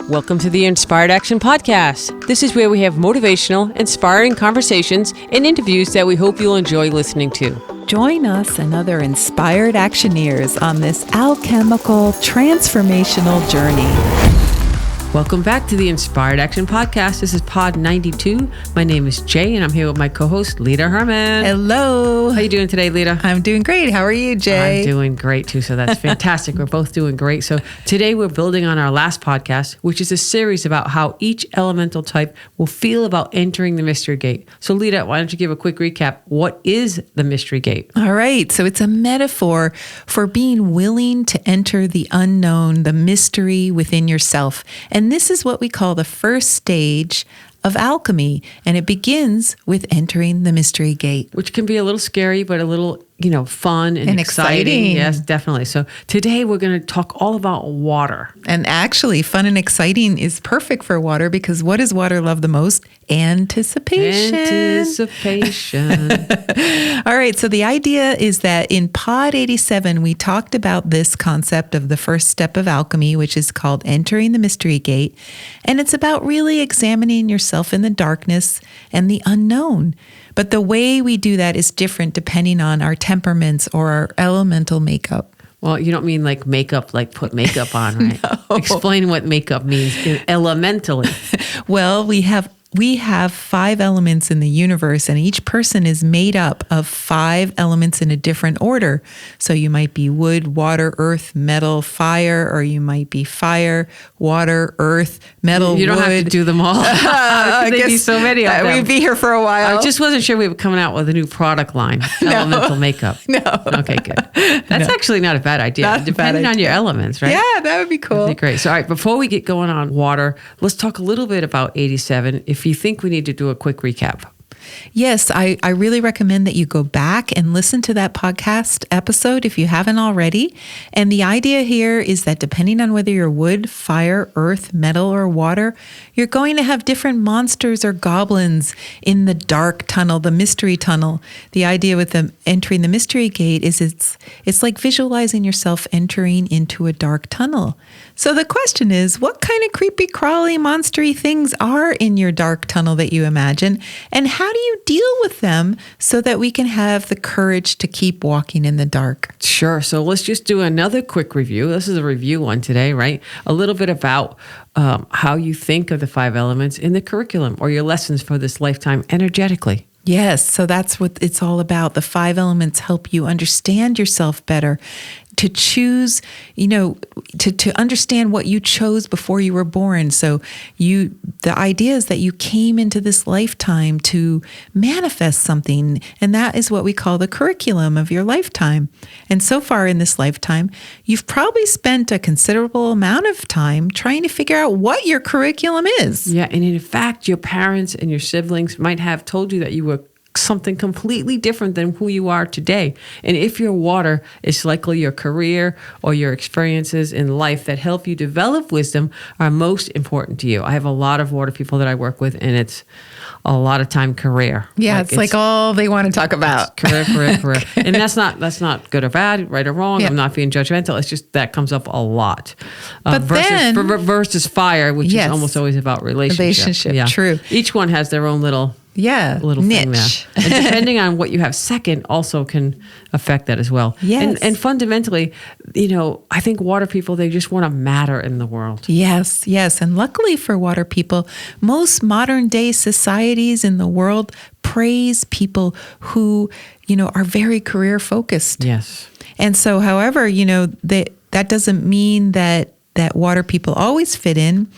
Welcome to the Inspired Action Podcast. This is where we have motivational, inspiring conversations and interviews that we hope you'll enjoy listening to. Join us and other inspired actioneers on this alchemical, transformational journey. Welcome back to the Inspired Action Podcast. This is Pod 92. My name is Jay, and I'm here with my co-host, Lita Herman. Hello. How you doing today, Lita? I'm doing great. How are you, Jay? I'm doing great, too, so that's fantastic. We're both doing great. So today we're building on our last podcast, which is a series about how each elemental type will feel about entering the mystery gate. So, Lita, why don't you give a quick recap? What is the mystery gate? All right. So it's a metaphor for being willing to enter the unknown, the mystery within yourself. And this is what we call the first stage of alchemy. And it begins with entering the mystery gate. Which can be a little scary, but a little, fun and exciting. Yes, definitely. So today we're going to talk all about water. And actually, fun and exciting is perfect for water because what does water love the most? Anticipation. All right. So the idea is that in Pod 87, we talked about this concept of the first step of alchemy, which is called entering the mystery gate. And it's about really examining yourself in the darkness and the unknown. But the way we do that is different depending on our temperaments or our elemental makeup. Well, you don't mean like makeup, like put makeup on, right? No. Explain what makeup means elementally. Well, we have 5 elements in the universe, and each person is made up of 5 elements in a different order. So you might be wood, water, earth, metal, fire, or you might be fire, water, earth, metal, You don't wood. have to do them all. There'd be so many of them. We'd be here for a while. I just wasn't sure we were coming out with a new product line, elemental makeup. No. Okay, good. That's actually not a bad idea. Not a bad Depending on idea. your elements, right? Yeah, that would be cool. That'd be great. So, all right, before we get going on water, let's talk a little bit about 87. If you think we need to do a quick recap. Yes, I really recommend that you go back and listen to that podcast episode if you haven't already. And the idea here is that depending on whether you're wood, fire, earth, metal, or water, you're going to have different monsters or goblins in the dark tunnel, the mystery tunnel. The idea with them entering the mystery gate is it's like visualizing yourself entering into a dark tunnel. So the question is, what kind of creepy, crawly, monstery things are in your dark tunnel that you imagine? And how do you deal with them so that we can have the courage to keep walking in the dark? Sure. So let's just do another quick review. This is a review one today, right? A little bit about how you think of the 5 elements in the curriculum or your lessons for this lifetime energetically. Yes, so that's what it's all about. The 5 elements help you understand yourself better, to choose, to understand what you chose before you were born. So the idea is that you came into this lifetime to manifest something, and that is what we call the curriculum of your lifetime. And so far in this lifetime, you've probably spent a considerable amount of time trying to figure out what your curriculum is. Yeah, and in fact, your parents and your siblings might have told you that you were something completely different than who you are today. And if you're water, it's likely your career or your experiences in life that help you develop wisdom are most important to you. I have a lot of water people that I work with, and it's a lot of time career. Yeah, it's like all they want to talk about. Career. And that's not good or bad, right or wrong. Yeah. I'm not being judgmental. It's just that comes up a lot. But versus fire, which Yes. is almost always about relationship. Yeah. True. Each one has their own little thing niche. there. And depending on what you have second also can affect that as well. Yes. And fundamentally, I think water people, they just want to matter in the world. Yes. And luckily for water people, most modern day societies in the world praise people who, are very career focused. Yes. And so, however, that doesn't mean that water people always fit in,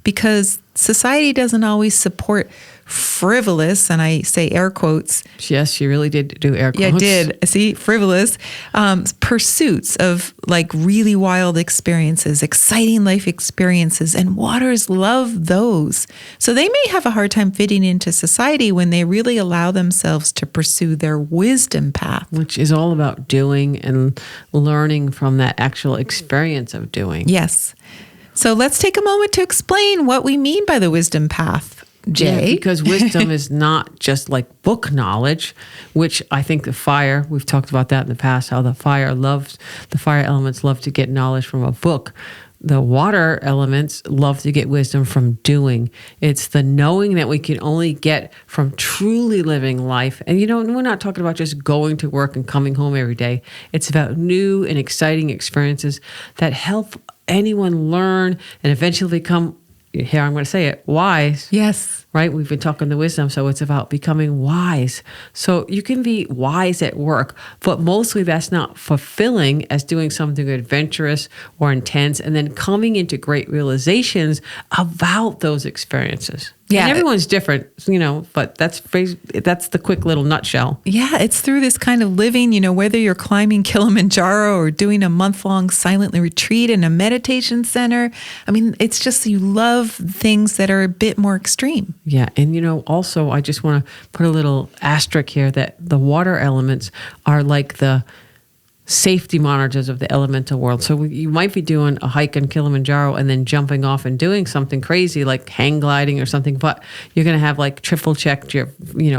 because society doesn't always support frivolous, and I say air quotes. Yes, you really did do air quotes. Yeah, I did. See, frivolous pursuits of like really wild experiences, exciting life experiences, and waters love those. So they may have a hard time fitting into society when they really allow themselves to pursue their wisdom path. Which is all about doing and learning from that actual experience of doing. Yes. So let's take a moment to explain what we mean by the wisdom path. Jay? Yeah, because wisdom is not just like book knowledge, which I think the fire, we've talked about that in the past, how the fire elements love to get knowledge from a book. the water elements love to get wisdom from doing. It's the knowing that we can only get from truly living life. And, we're not talking about just going to work and coming home every day. It's about new and exciting experiences that help anyone learn and eventually become, here I'm going to say it, wise. Yes. Right? We've been talking the wisdom, so it's about becoming wise. So you can be wise at work, but mostly that's not fulfilling as doing something adventurous or intense and then coming into great realizations about those experiences. Yeah. And everyone's different, but that's the quick little nutshell. Yeah, it's through this kind of living, whether you're climbing Kilimanjaro or doing a month-long silent retreat in a meditation center. I mean, it's just you love things that are a bit more extreme. Yeah. And, also, I just want to put a little asterisk here that the water elements are like the safety monitors of the elemental world. So you might be doing a hike in Kilimanjaro and then jumping off and doing something crazy like hang gliding or something, but you're going to have like triple checked your,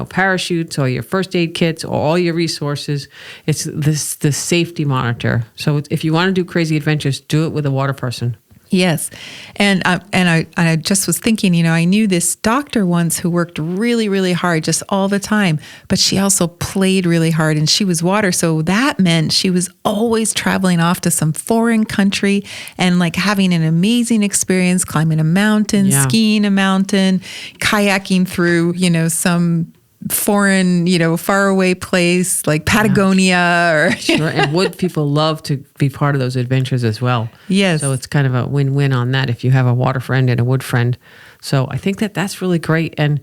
parachutes or your first aid kits or all your resources. It's the safety monitor. So if you want to do crazy adventures, do it with a water person. Yes. And I just was thinking, I knew this doctor once who worked really, really hard just all the time, but she also played really hard and she was water. So that meant she was always traveling off to some foreign country and like having an amazing experience, climbing a mountain, skiing a mountain, kayaking through, some foreign, faraway place like Patagonia or sure. And wood people love to be part of those adventures as well. Yes. So it's kind of a win-win on that if you have a water friend and a wood friend. So I think that's really great. And,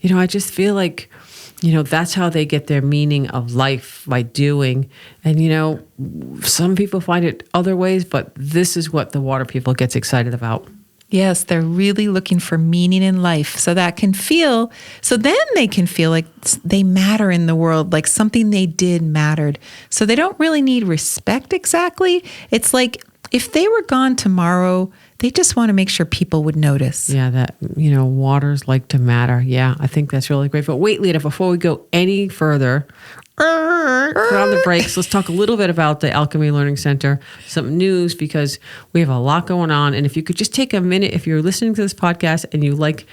I just feel like, that's how they get their meaning of life, by doing. And, some people find it other ways, but this is what the water people gets excited about. Yes, they're really looking for meaning in life. So then they can feel like they matter in the world, like something they did mattered. So they don't really need respect exactly. It's like if they were gone tomorrow, they just want to make sure people would notice. Yeah, that, waters like to matter. Yeah, I think that's really great. But wait, Lita, before we go any further, put on the brakes. Let's talk a little bit about the Alchemy Learning Center, some news, because we have a lot going on. And if you could just take a minute, if you're listening to this podcast and you like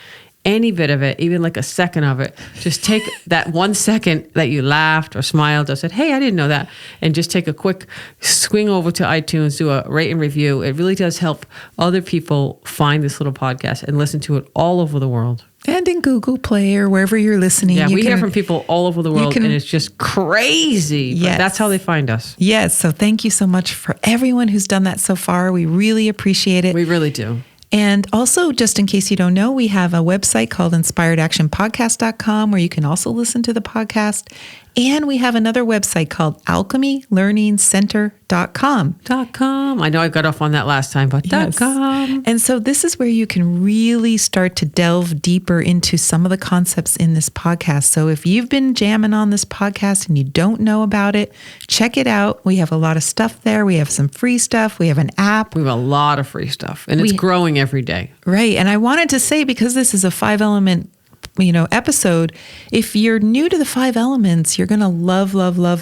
any bit of it, even like a second of it, just take that 1 second that you laughed or smiled or said, hey, I didn't know that, and just take a quick swing over to iTunes, do a rate and review. It really does help other people find this little podcast and listen to it all over the world. And in Google Play or wherever you're listening. Yeah, we hear from people all over the world, and it's just crazy. Yes. But that's how they find us. Yes. So thank you so much for everyone who's done that so far. We really appreciate it. We really do. And also, just in case you don't know, we have a website called inspiredactionpodcast.com where you can also listen to the podcast. And we have another website called alchemylearningcenter.com. .com. I know I got off on that last time, but yes. .com. And so this is where you can really start to delve deeper into some of the concepts in this podcast. So if you've been jamming on this podcast and you don't know about it, check it out. We have a lot of stuff there. We have some free stuff. We have an app. We have a lot of free stuff, and it's growing every day. Right. And I wanted to say, because this is a 5-element episode, if you're new to the 5 elements, you're going to love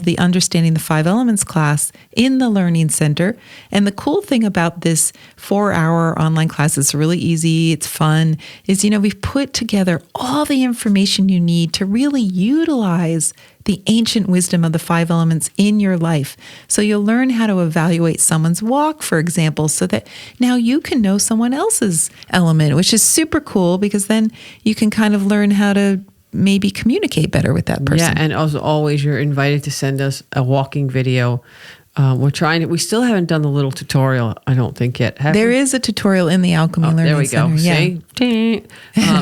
the Understanding the 5 Elements class in the Learning Center. And the cool thing about this 4-hour online class, is really easy, it's fun, is, we've put together all the information you need to really utilize the ancient wisdom of the 5 elements in your life. So you'll learn how to evaluate someone's walk, for example, so that now you can know someone else's element, which is super cool, because then you can kind of learn how to maybe communicate better with that person. Yeah, and as always, you're invited to send us a walking video. We still haven't done the little tutorial, I don't think yet. There is a tutorial in the Alchemy Learning Center. There we go. See?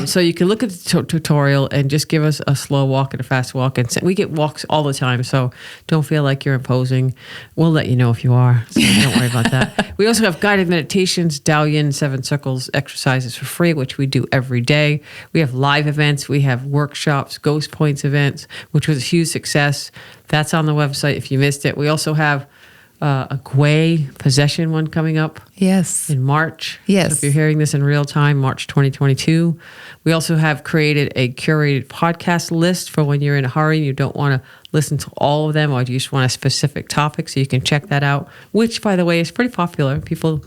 So you can look at the tutorial and just give us a slow walk and a fast walk. And we get walks all the time, so don't feel like you're imposing. We'll let you know if you are, so don't worry about that. We also have guided meditations, Tao Yin 7 circles exercises for free, which we do every day. We have live events. We have workshops, Ghost Points events, which was a huge success. That's on the website if you missed it. We also have a Gwei possession one coming up. Yes. In March. Yes. So if you're hearing this in real time, March 2022. We also have created a curated podcast list for when you're in a hurry and you don't want to listen to all of them, or you just want a specific topic, so you can check that out, which, by the way, is pretty popular. People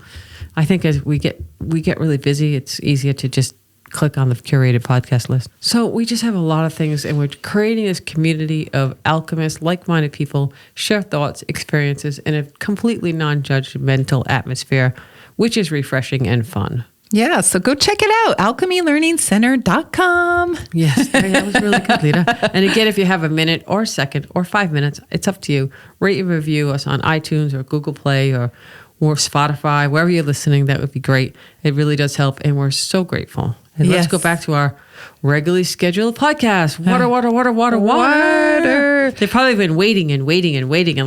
I think as we get really busy, it's easier to just click on the curated podcast list. So we just have a lot of things, and we're creating this community of alchemists, like-minded people, share thoughts, experiences in a completely non-judgmental atmosphere, which is refreshing and fun. Yeah, so go check it out, alchemylearningcenter.com. Yes, that was really good, Lita. And again, if you have a minute or a second or 5 minutes, it's up to you. Rate and review us on iTunes or Google Play or Spotify, wherever you're listening. That would be great. It really does help, and we're so grateful. And let's go back to our regularly scheduled podcast. Water. They've probably been waiting and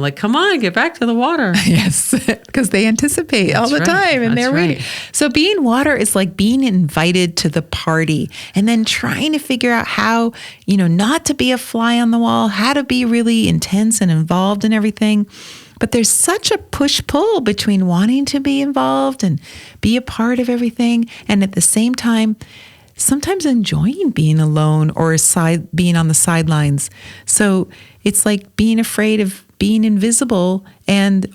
like, come on, get back to the water. Yes, because they anticipate all the time, and they're waiting. So being water is like being invited to the party and then trying to figure out how, not to be a fly on the wall, how to be really intense and involved in everything. But there's such a push-pull between wanting to be involved and be a part of everything, and at the same time, sometimes enjoying being alone or being on the sidelines. So it's like being afraid of being invisible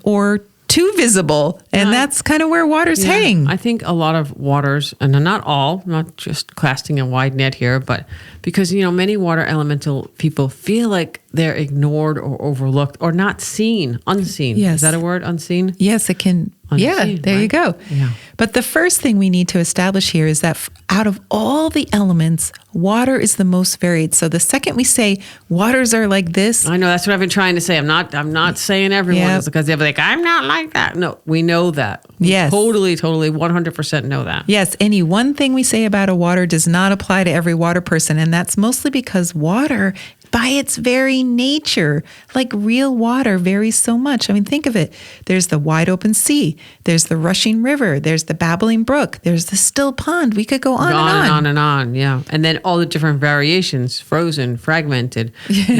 or too visible. And that's kind of where waters hang. I think a lot of waters, and not all, not just casting a wide net here, but because, many water elemental people feel like they're ignored or overlooked or not seen, unseen. Yes. Is that a word, unseen? Yes, it can. Unseen, there right? you go. Yeah. But the first thing we need to establish here is that out of all the elements, water is the most varied. So the second we say waters are like this. I know, that's what I've been trying to say. I'm not saying everyone is, because they're like, I'm not like that. No, we know that. Yes. Totally, 100% know that. Yes. Any one thing we say about a water does not apply to every water person. And that's mostly because water, by its very nature, like real water, varies so much. I mean, think of it. There's the wide open sea. There's the rushing river. There's the babbling brook. There's the still pond. We could go on and on. And on, yeah. And then all the different variations, frozen, fragmented,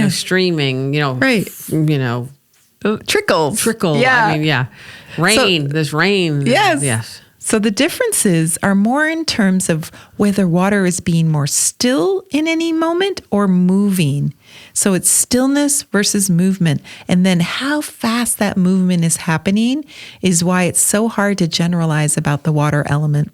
streaming, right. Trickles. Yeah. I mean, rain. There's rain. Yes. So the differences are more in terms of whether water is being more still in any moment or moving. So it's stillness versus movement. And then how fast that movement is happening is why it's so hard to generalize about the water element.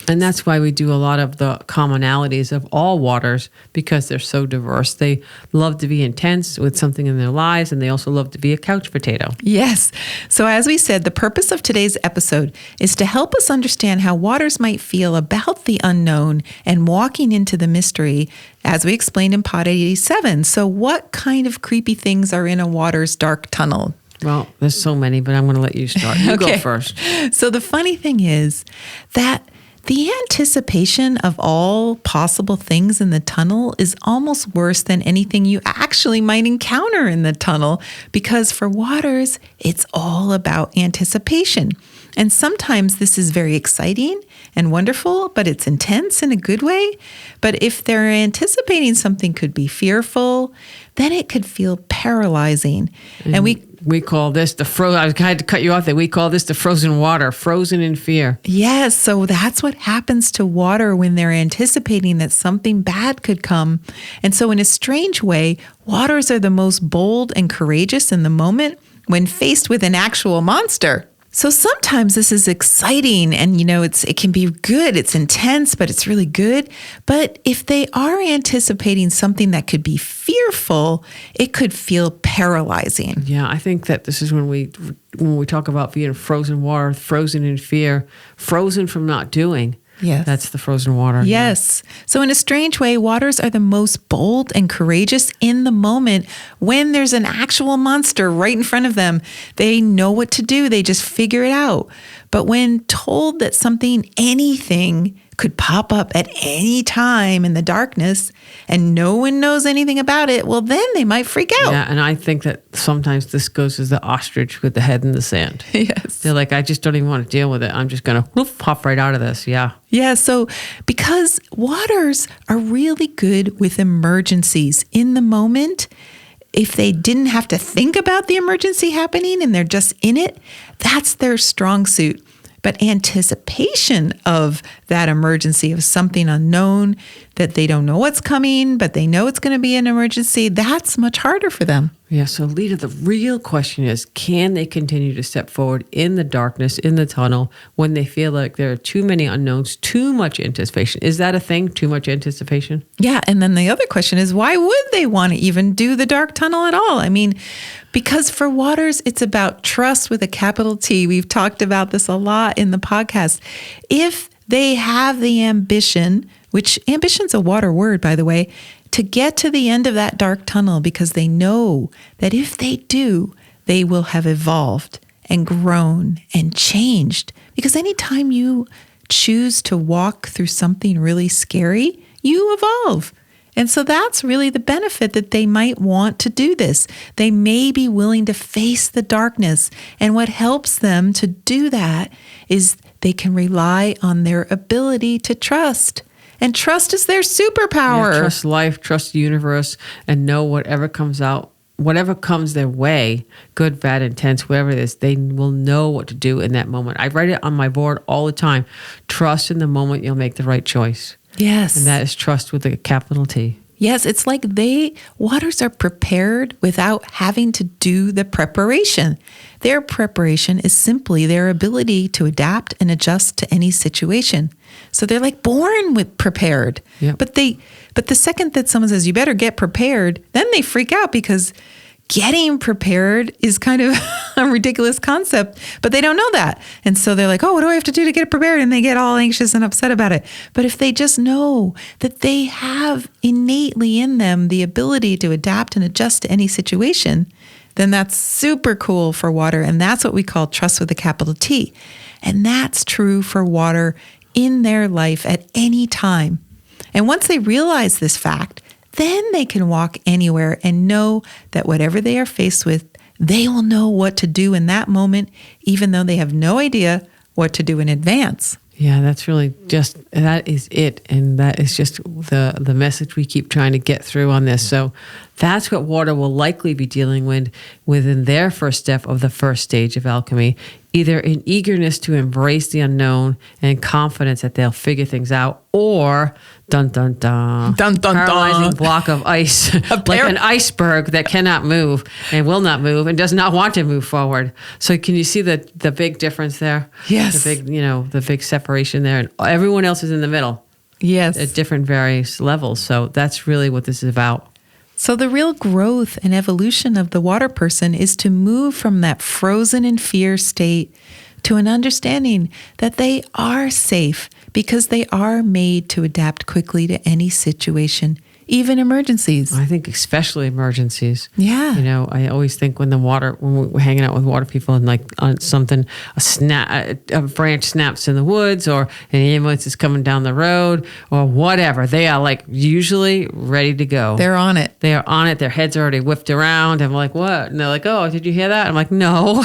And that's why we do a lot of the commonalities of all waters, because they're so diverse. They love to be intense with something in their lives, and they also love to be a couch potato. Yes. So as we said, the purpose of today's episode is to help us understand how waters might feel about the unknown and walking into the mystery, as we explained in Pod 87. So what kind of creepy things are in a water's dark tunnel? Well, there's so many, but I'm going to let you start. You go first. So the funny thing is that the anticipation of all possible things in the tunnel is almost worse than anything you actually might encounter in the tunnel, because for waters, it's all about anticipation. And sometimes this is very exciting and wonderful, but it's intense in a good way. But if they're anticipating something could be fearful, then it could feel paralyzing. And we call this I had to cut you off there. We call this the frozen water, frozen in fear. Yes. So that's what happens to water when they're anticipating that something bad could come. And so in a strange way, waters are the most bold and courageous in the moment when faced with an actual monster. So sometimes this is exciting and, it can be good. It's intense, but it's really good. But if they are anticipating something that could be fearful, it could feel paralyzing. Yeah, I think that this is when we talk about being frozen water, frozen in fear, frozen from not doing. Yes. That's the frozen water. Yes. Yeah. So in a strange way, waters are the most bold and courageous in the moment when there's an actual monster right in front of them. They know what to do. They just figure it out. But when told that anything could pop up at any time in the darkness and no one knows anything about it, well, then they might freak out. Yeah, and I think that sometimes this goes as the ostrich with the head in the sand. Yes. They're like, I just don't even want to deal with it. I'm just going to pop right out of this. Yeah. Yeah, so because waters are really good with emergencies in the moment, if they didn't have to think about the emergency happening and they're just in it, that's their strong suit. But anticipation of that emergency of something unknown that they don't know what's coming, but they know it's going to be an emergency, that's much harder for them. Yeah, so Lita, the real question is, can they continue to step forward in the darkness, in the tunnel, when they feel like there are too many unknowns, too much anticipation? Is that a thing, too much anticipation? Yeah, and then the other question is, why would they want to even do the dark tunnel at all? I mean, because for waters, it's about trust with a capital T. We've talked about this a lot in the podcast. If they have the ambition, which ambition's a water word, by the way, to get to the end of that dark tunnel, because they know that if they do, they will have evolved and grown and changed. Because anytime you choose to walk through something really scary, you evolve. And so that's really the benefit, that they might want to do this. They may be willing to face the darkness. And what helps them to do that is they can rely on their ability to trust. And trust is their superpower. Yeah, trust life, trust the universe, and know whatever comes out, whatever comes their way, good, bad, intense, whatever it is, they will know what to do in that moment. I write it on my board all the time. Trust in the moment you'll make the right choice. Yes. And that is trust with a capital T. Yes, it's like waters are prepared without having to do the preparation. Their preparation is simply their ability to adapt and adjust to any situation. So they're like born with prepared. Yep. But the second that someone says, you better get prepared, then they freak out, because getting prepared is kind of a ridiculous concept, but they don't know that. And so they're like, oh, what do I have to do to get prepared? And they get all anxious and upset about it. But if they just know that they have innately in them the ability to adapt and adjust to any situation, then that's super cool for water. And that's what we call trust with a capital T. And that's true for water in their life at any time. And once they realize this fact, then they can walk anywhere and know that whatever they are faced with, they will know what to do in that moment, even though they have no idea what to do in advance. Yeah, that's really that is it. And that is just the message we keep trying to get through on this. So that's what water will likely be dealing with within their first step of the first stage of alchemy, either in eagerness to embrace the unknown and confidence that they'll figure things out, or dun dun dun, Dun, dun, paralyzing dun. block of ice, like an iceberg that cannot move and will not move and does not want to move forward. So can you see the big difference there? Yes. The big separation there, and everyone else is in the middle Yes. at different various levels. So that's really what this is about. So the real growth and evolution of the water person is to move from that frozen in fear state to an understanding that they are safe, because they are made to adapt quickly to any situation, even emergencies. I think especially emergencies. Yeah. I always think when we're hanging out with water people, and like on something, a branch snaps in the woods, or an ambulance is coming down the road, or whatever, they are like usually ready to go. They're on it. They are on it. Their heads are already whipped around. I'm like, what? And they're like, oh, did you hear that? I'm like, no.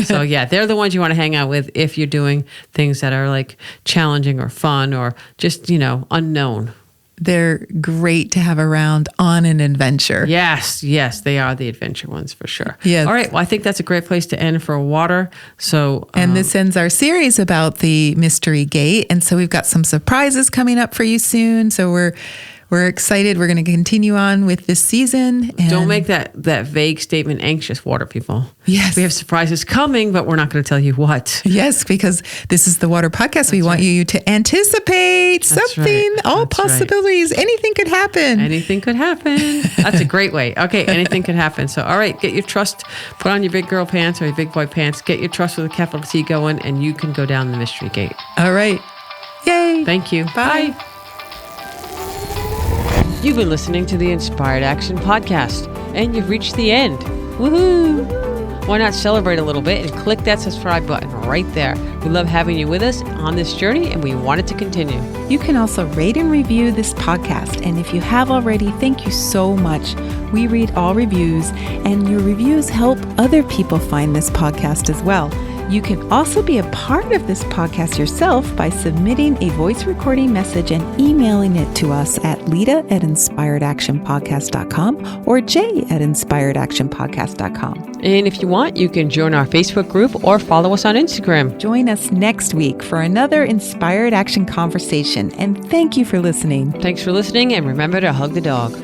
So yeah, they're the ones you want to hang out with if you're doing things that are like challenging or fun or just, unknown. They're great to have around on an adventure. Yes, they are the adventure ones for sure. Yes. All right, well, I think that's a great place to end for water. So, And this ends our series about the mystery gate. And so we've got some surprises coming up for you soon. So we're excited. We're going to continue on with this season. And don't make that vague statement anxious, water people. Yes. We have surprises coming, but we're not going to tell you what. Yes, because this is the Water Podcast. We want you to anticipate something, all possibilities. Right. Anything could happen. Anything could happen. That's a great way. Okay, anything could happen. So, all right, get your trust, put on your big girl pants or your big boy pants, get your trust with a capital T going, and you can go down the mystery gate. All right. Yay. Thank you. Bye. You've been listening to the Inspired Action Podcast, and you've reached the end. Woohoo! Why not celebrate a little bit and click that subscribe button right there. We love having you with us on this journey, and we want it to continue. You can also rate and review this podcast. And if you have already, thank you so much. We read all reviews, and your reviews help other people find this podcast as well. You can also be a part of this podcast yourself by submitting a voice recording message and emailing it to us at lita@inspiredactionpodcast.com or jay@inspiredactionpodcast.com. And if you want, you can join our Facebook group or follow us on Instagram. Join us next week for another Inspired Action conversation. And thank you for listening. Thanks for listening, and remember to hug the dog.